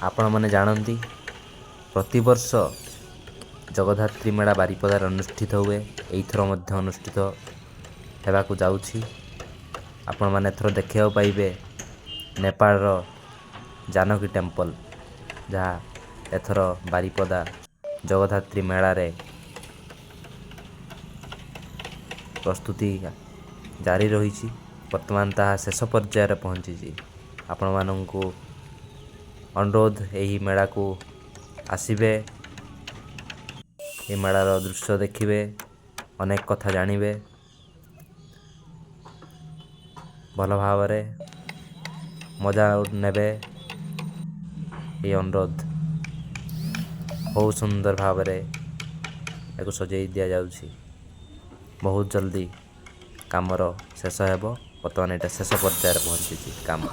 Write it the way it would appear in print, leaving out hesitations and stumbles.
ଆପଣମାନେ ଜାଣନ୍ତି ପ୍ରତିବର୍ଷ ଜଗଦ୍ଧାତ୍ରୀ ମେଳା ବାରିପଦାରେ ଅନୁଷ୍ଠିତ ହୁଏ। ଏଇଥର ମଧ୍ୟ ଅନୁଷ୍ଠିତ ହେବାକୁ ଯାଉଛି। ଆପଣମାନେ ଏଥର ଦେଖିବାକୁ ପାଇବେ ନେପାଳର ଜାନକୀ ଟେମ୍ପଲ୍, ଯାହା ଏଥର ବାରିପଦା ଜଗଦ୍ଧାତ୍ରୀ ମେଳାରେ ପ୍ରସ୍ତୁତି ଜାରି ରହିଛି। ବର୍ତ୍ତମାନ ତାହା ଶେଷ ପର୍ଯ୍ୟାୟରେ ପହଞ୍ଚିଛି। ଆପଣମାନଙ୍କୁ ଅନୁରୋଧ ଏହି ମେଳାକୁ ଆସିବେ, ଏ ମେଳାର ଦୃଶ୍ୟ ଦେଖିବେ, ଅନେକ କଥା ଜାଣିବେ। ଭଲ ଭାବରେ ମଜା ନେବେ, ଏହି ଅନୁରୋଧ। ବହୁତ ସୁନ୍ଦର ଭାବରେ ଏହାକୁ ସଜେଇ ଦିଆଯାଉଛି। ବହୁତ ଜଲ୍ଦି କାମର ଶେଷ ହେବ। ବର୍ତ୍ତମାନ ଏଇଟା ଶେଷ ପର୍ଯ୍ୟାୟରେ ପହଞ୍ଚିଛି କାମ।